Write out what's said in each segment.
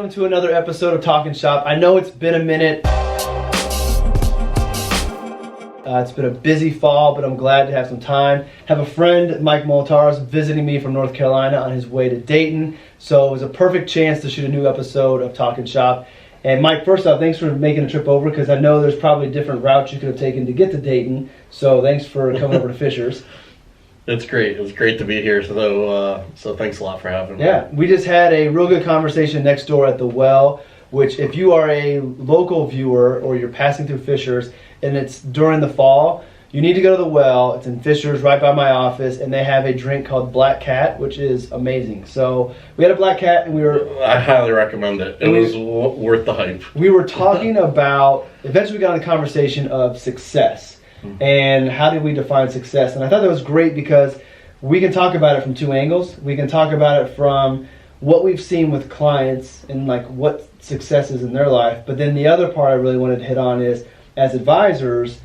welcome to another episode of Talkin Shop. I know it's been a minute. It's been a busy fall, but I'm glad to have some time. Have a friend, Mike Molitoris, visiting me from North Carolina on his way to Dayton. So it was a perfect chance to shoot a new episode of Talkin Shop. And Mike, first off, thanks for making a trip over, because I know there's probably different routes you could have taken to get to Dayton. So thanks for coming over to Fishers. It's great. It was great to be here. So thanks a lot for having me. Yeah, we just had a real good conversation next door at the well, which if you are a local viewer or you're passing through Fishers and it's during the fall, you need to go to the well. It's in Fishers right by my office, and they have a drink called Black Cat, which is amazing. So we had a Black Cat, and I highly recommend it. It was worth the hype. We were talking about, eventually we got on the conversation of success. And how do we define success? And I thought that was great because we can talk about it from two angles. We can talk about it from what we've seen with clients and like what success is in their life. But then the other part I really wanted to hit on is, as advisors,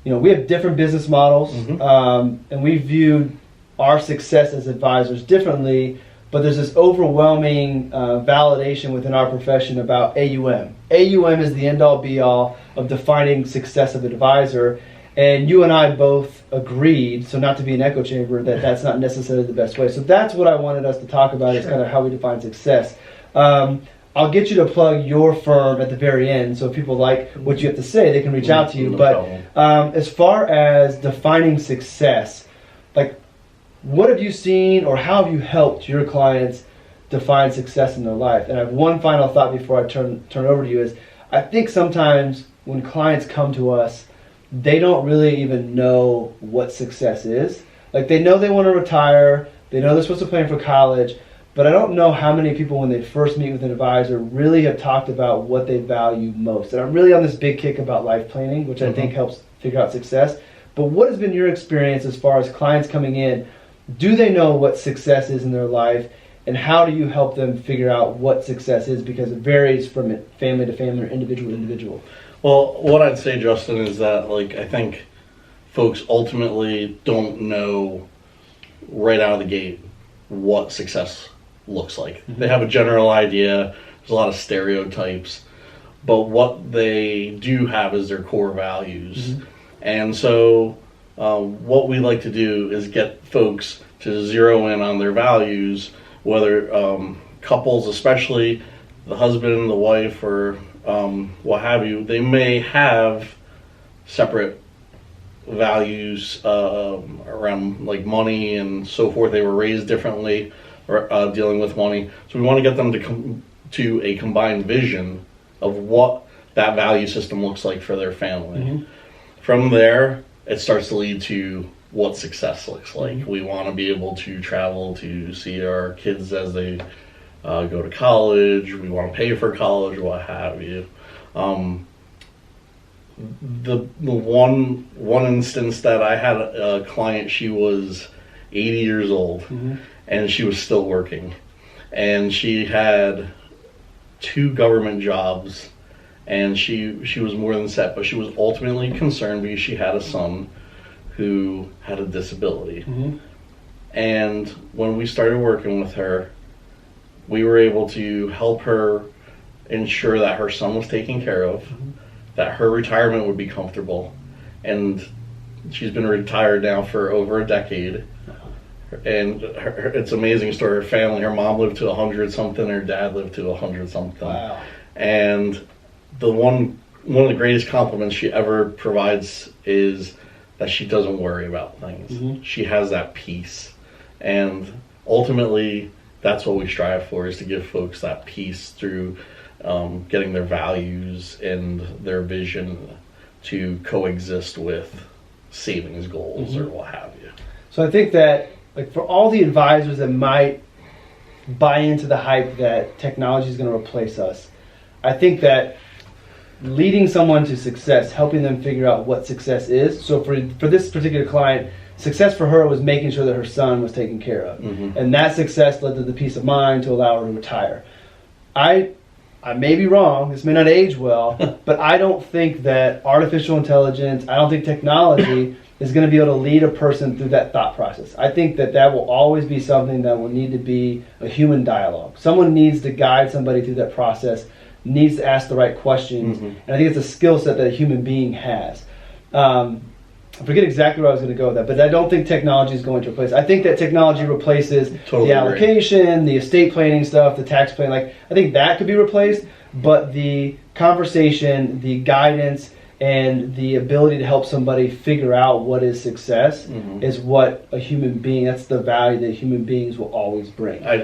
you know, we have different business models, and we view our success as advisors differently. But there's this overwhelming validation within our profession about AUM. AUM is the end-all, be-all of defining success of an advisor. And you and I both agreed, so not to be an echo chamber, that that's not necessarily the best way. So that's what I wanted us to talk about, is kind of how we define success. I'll get you to plug your firm at the very end, so if people like what you have to say, they can reach out to you. But as far as defining success, like, what have you seen or how have you helped your clients define success in their life? And I have one final thought before I turn over to you is, I think sometimes when clients come to us, they don't really even know what success is. Like, they know they want to retire, they know they're supposed to plan for college, but I don't know how many people when they first meet with an advisor really have talked about what they value most. And I'm really on this big kick about life planning, which I think helps figure out success. But what has been your experience as far as clients coming in? Do they know what success is in their life? And how do you help them figure out what success is? Because it varies from family to family or individual to individual. Well, what I'd say, Justin, is that I think folks ultimately don't know right out of the gate what success looks like. They have a general idea. There's a lot of stereotypes, but what they do have is their core values. And so what we like to do is get folks to zero in on their values, whether couples, especially the husband and the wife, or what have you. They may have separate values around like money and so forth. They were raised differently, dealing with money. So we want to get them to come to a combined vision of what that value system looks like for their family. From there, it starts to lead to what success looks like. We want to be able to travel to see our kids as they go to college. We want to pay for college, what have you. The one instance that I had a client, she was 80 years old, and she was still working, and she had 2 government jobs, and she was more than set, but she was ultimately concerned because she had a son who had a disability. And when we started working with her, we were able to help her ensure that her son was taken care of, that her retirement would be comfortable. And she's been retired now for over a decade. And it's an amazing story. Her family, her mom lived to 100-something, her dad lived to 100-something. Wow. And one of the greatest compliments she ever provides is that she doesn't worry about things. She has that peace. And ultimately, that's what we strive for, is to give folks that peace through getting their values and their vision to coexist with savings goals or what have you. So I think that, like, for all the advisors that might buy into the hype that technology is going to replace us, I think that leading someone to success, helping them figure out what success is. So for this particular client, success for her was making sure that her son was taken care of. And that success led to the peace of mind to allow her to retire. I may be wrong, this may not age well, but I don't think that artificial intelligence, I don't think technology is going to be able to lead a person through that thought process. I think that will always be something that will need to be a human dialogue. Someone needs to guide somebody through that process, needs to ask the right questions, and I think it's a skill set that a human being has. I forget exactly where I was going to go with that, but I don't think technology is going to replace. I think that technology replaces Totally the allocation, the estate planning stuff, the tax planning. Like, I think that could be replaced, but the conversation, the guidance, and the ability to help somebody figure out what is success is what a human being, that's the value that human beings will always bring. I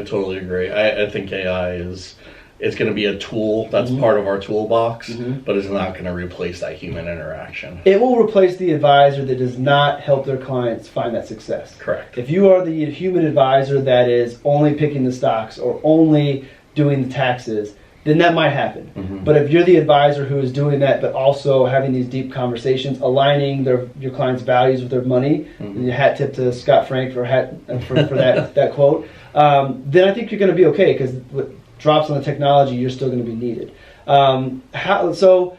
totally agree. I think AI it's going to be a tool that's part of our toolbox, but it's not going to replace that human interaction. It will replace the advisor that does not help their clients find that success. Correct. If you are the human advisor that is only picking the stocks or only doing the taxes, then that might happen. But if you're the advisor who is doing that, but also having these deep conversations, aligning your client's values with their money, and your hat tip to Scott Frank for that quote, then I think you're going to be okay, because what drops on the technology, you're still going to be needed. So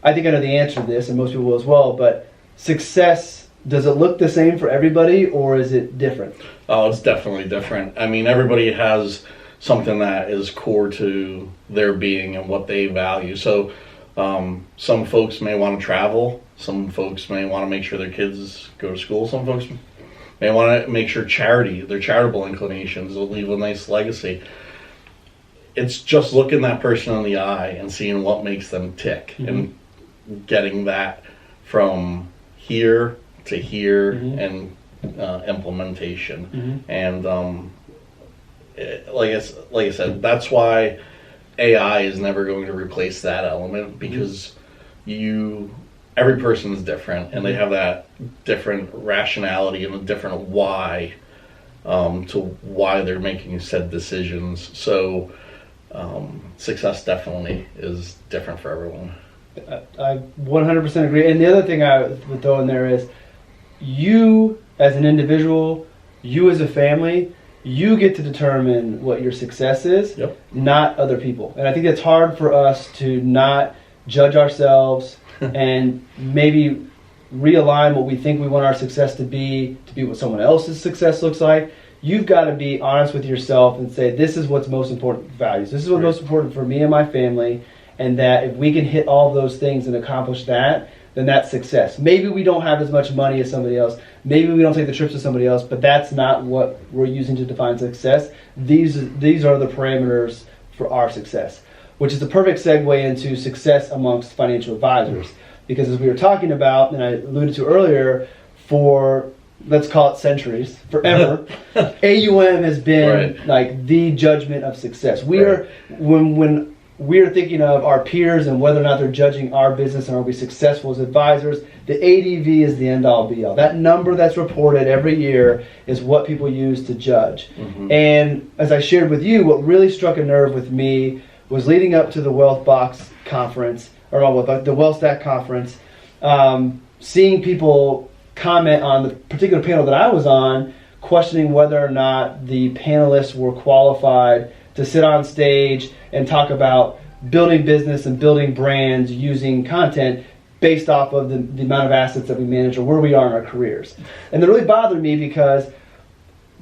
I think I know the answer to this, and most people will as well, but success, does it look the same for everybody, or is it different? Oh, it's definitely different. I mean, everybody has something that is core to their being and what they value. So some folks may want to travel. Some folks may want to make sure their kids go to school. Some folks may want to make sure their charitable inclinations will leave a nice legacy. It's just looking that person in the eye and seeing what makes them tick and getting that from here to here and implementation. And like I said, that's why AI is never going to replace that element, because every person is different and they have that different rationality and a different why to why they're making said decisions. So success definitely is different for everyone. I 100% agree. And the other thing I would throw in there is, you as an individual, you as a family, you get to determine what your success is, not other people. And I think it's hard for us to not judge ourselves and maybe realign what we think we want our success to be what someone else's success looks like. You've got to be honest with yourself and say, this is what's most important values. This is what's most important for me and my family, and that if we can hit all those things and accomplish that, then that's success. Maybe we don't have as much money as somebody else. Maybe we don't take the trips as somebody else, but that's not what we're using to define success. These are the parameters for our success, which is the perfect segue into success amongst financial advisors. Because as we were talking about, and I alluded to earlier, for, let's call it centuries, forever, AUM has been like the judgment of success. We are, when we're thinking of our peers and whether or not they're judging our business and are we successful as advisors, the ADV is the end-all be-all. That number that's reported every year is what people use to judge. And as I shared with you, what really struck a nerve with me was leading up to the Wealth Box conference, or the Wealth Stack conference, seeing people comment on the particular panel that I was on, questioning whether or not the panelists were qualified to sit on stage and talk about building business and building brands using content based off of the amount of assets that we manage or where we are in our careers. And it really bothered me, because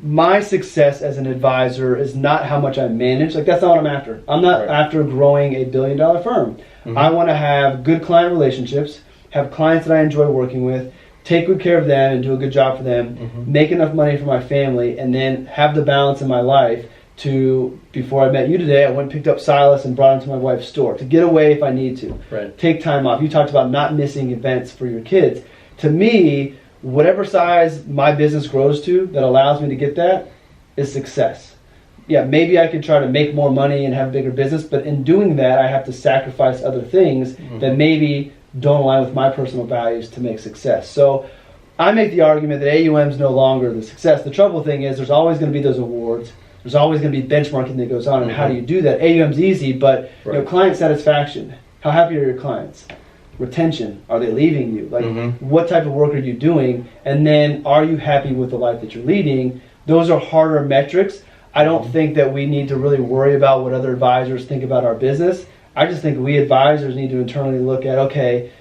my success as an advisor is not how much I manage. Like, that's not what I'm after. I'm not after growing a billion-dollar firm. I want to have good client relationships, have clients that I enjoy working with, take good care of them and do a good job for them, make enough money for my family, and then have the balance in my life to, before I met you today, I went and picked up Silas and brought him to my wife's store to get away if I need to. Take time off. You talked about not missing events for your kids. To me, whatever size my business grows to that allows me to get that is success. Yeah, maybe I could try to make more money and have a bigger business, but in doing that, I have to sacrifice other things that maybe don't align with my personal values to make success. So I make the argument that AUM is no longer the success. The trouble thing is, there's always going to be those awards. There's always going to be benchmarking that goes on, and how do you do that? AUM's easy, but client satisfaction. How happy are your clients? Retention. Are they leaving you? Like, what type of work are you doing? And then, are you happy with the life that you're leading? Those are harder metrics. I don't think that we need to really worry about what other advisors think about our business. I just think we advisors need to internally look at, okay,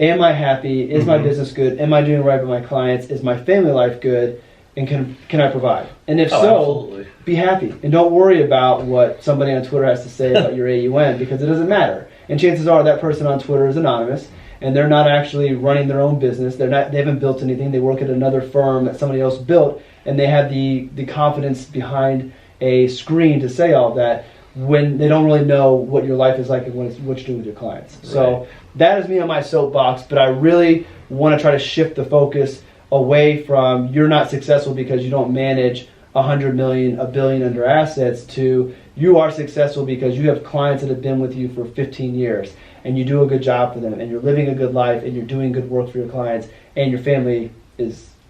am I happy? Is my business good? Am I doing right by my clients? Is my family life good? And can I provide? And if so, absolutely. be happy. And don't worry about what somebody on Twitter has to say about your AUM, because it doesn't matter. And chances are that person on Twitter is anonymous, and they're not actually running their own business. They haven't built anything. They work at another firm that somebody else built, and they have the confidence behind a screen to say all that when they don't really know what your life is like and what you're doing with your clients. Right. So that is me on my soapbox, but I really want to try to shift the focus away from you're not successful because you don't manage 100 million, $1 billion under assets to you are successful because you have clients that have been with you for 15 years and you do a good job for them and you're living a good life and you're doing good work for your clients and your family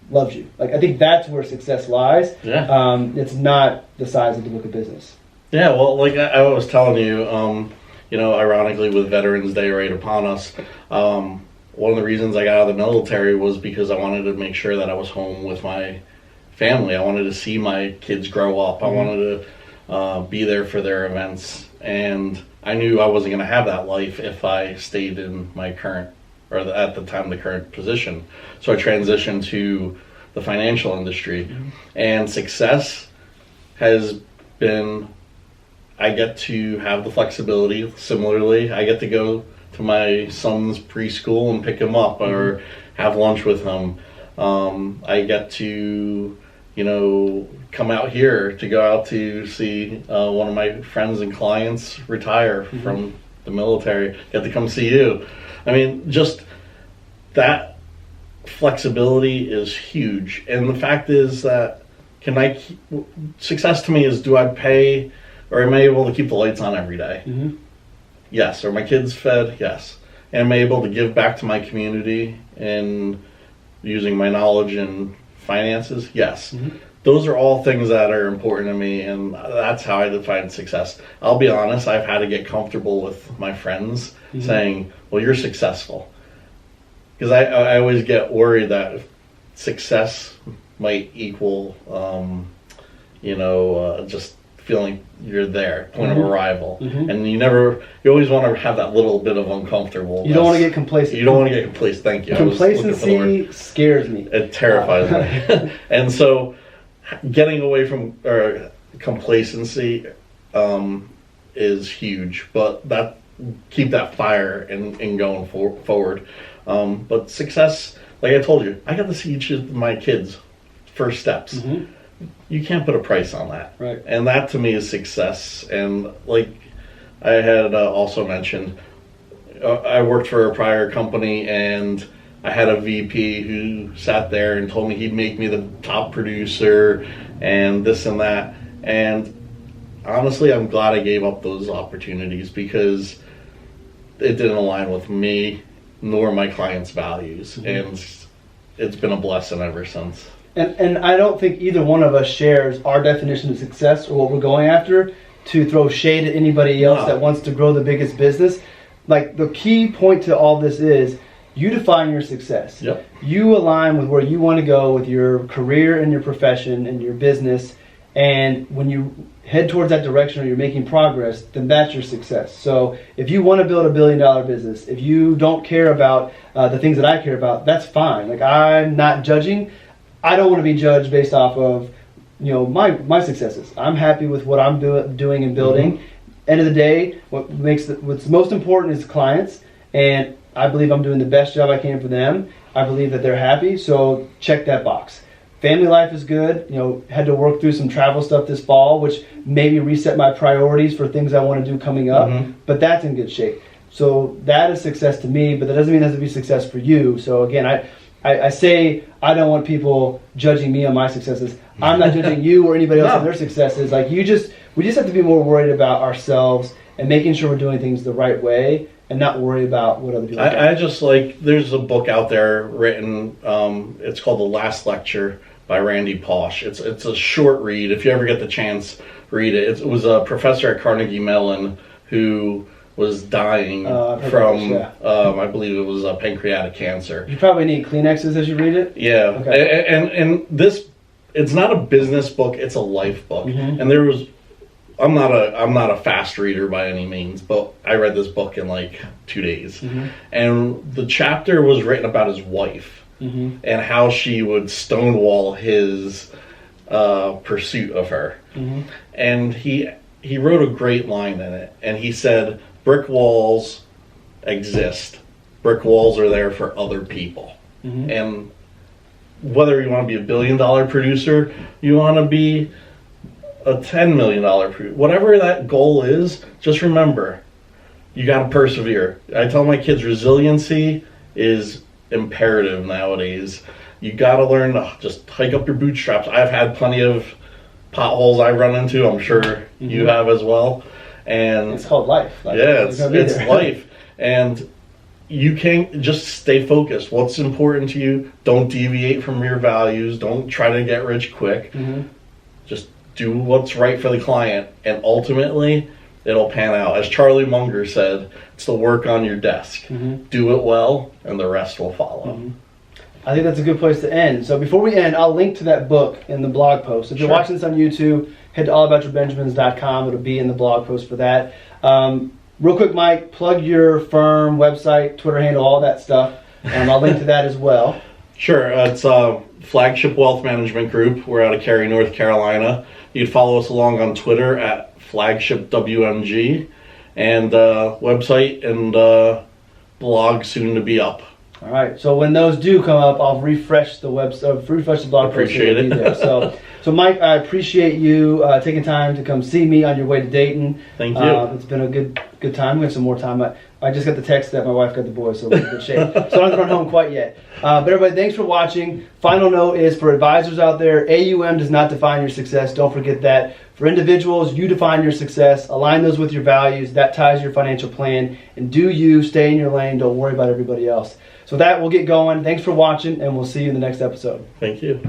loves you. Like, I think that's where success lies. Yeah. It's not the size of the book of business. Yeah, well, like I was telling you, ironically with Veterans Day right upon us, one of the reasons I got out of the military was because I wanted to make sure that I was home with my family. I wanted to see my kids grow up. I wanted to be there for their events. And I knew I wasn't going to have that life if I stayed in my current, or at the time, the current position. So I transitioned to the financial industry. And success has been, I get to have the flexibility. Similarly, I get to go to my son's preschool and pick him up or have lunch with him. I get to, come out here to go out to see one of my friends and clients retire from the military. Get to come see you. I mean, just that flexibility is huge. And the fact is that success to me is, do I pay or am I able to keep the lights on every day? Yes. Are my kids fed? Yes. Am I able to give back to my community and using my knowledge and finances? Yes. Those are all things that are important to me, and that's how I define success. I'll be honest, I've had to get comfortable with my friends saying, well, you're successful. Because I always get worried that success might equal, just feeling you're there, point of arrival. And you always want to have that little bit of uncomfortable. You don't want to get complacent. You don't want to get complacent, thank you. Complacency scares me. It terrifies me. And so getting away from complacency is huge, but keep that fire and going forward. But success, like I told you, I got to see each of my kids' first steps. You can't put a price on that. Right. And that to me is success. And like I had also mentioned, I worked for a prior company and I had a VP who sat there and told me he'd make me the top producer and this and that. And honestly, I'm glad I gave up those opportunities because it didn't align with me nor my clients' values. And it's been a blessing ever since. And I don't think either one of us shares our definition of success or what we're going after to throw shade at anybody else that wants to grow the biggest business. Like, the key point to all this is you define your success. Yep. You align with where you want to go with your career and your profession and your business. And when you head towards that direction or you're making progress, then that's your success. So if you want to build $1 billion business, if you don't care about the things that I care about, that's fine. Like, I'm not judging. I don't want to be judged based off of, my successes. I'm happy with what I'm doing and building. End of the day, what's most important is clients, and I believe I'm doing the best job I can for them. I believe that they're happy, so check that box. Family life is good. Had to work through some travel stuff this fall, which maybe reset my priorities for things I want to do coming up, but that's in good shape. So that is success to me, but that doesn't mean it has to be success for you. So again, I say I don't want people judging me on my successes. I'm not judging you or anybody else on their successes. Like, we just have to be more worried about ourselves and making sure we're doing things the right way and not worry about what other people do. I just there's a book out there written, it's called The Last Lecture by Randy Pausch. It's a short read. If you ever get the chance, read it. It was a professor at Carnegie Mellon who was dying from, I believe it was pancreatic cancer. You probably need Kleenexes as you read it? Yeah. Okay. And this, it's not a business book, it's a life book. And there was I'm not a fast reader by any means, but I read this book in like 2 days. And the chapter was written about his wife and how she would stonewall his pursuit of her. And he wrote a great line in it, and he said, brick walls exist. Brick walls are there for other people. And whether you want to be a $1 billion producer, you want to be a $10 million producer, whatever that goal is, just remember, you got to persevere. I tell my kids resiliency is imperative nowadays. You got to learn to just hike up your bootstraps. I've had plenty of potholes I run into. I'm sure you have as well. And it's called life. Yeah, it's life. And you can't just stay focused. What's important to you? Don't deviate from your values. Don't try to get rich quick. Just do what's right for the client, and ultimately it'll pan out. As Charlie Munger said, it's the work on your desk. Do it well, and the rest will follow. I think that's a good place to end. So before we end, I'll link to that book in the blog post. If you're watching this on YouTube, head to allaboutyourbenjamins.com. It'll be in the blog post for that. Real quick, Mike, plug your firm, website, Twitter handle, all that stuff. I'll link to that as well. Sure. It's Flagship Wealth Management Group. We're out of Cary, North Carolina. You can follow us along on Twitter at FlagshipWMG, and website and blog soon to be up. All right. So when those do come up, I'll refresh the website, refresh the blog post. Appreciate it. So Mike, I appreciate you taking time to come see me on your way to Dayton. Thank you. It's been a good time. We have some more time. I just got the text that my wife got the boys, so we're in good shape. So I don't have to run home quite yet. But everybody, thanks for watching. Final note is for advisors out there, AUM does not define your success. Don't forget that. For individuals, you define your success. Align those with your values. That ties your financial plan. And do you stay in your lane. Don't worry about everybody else. So with that, we'll get going. Thanks for watching, and we'll see you in the next episode. Thank you.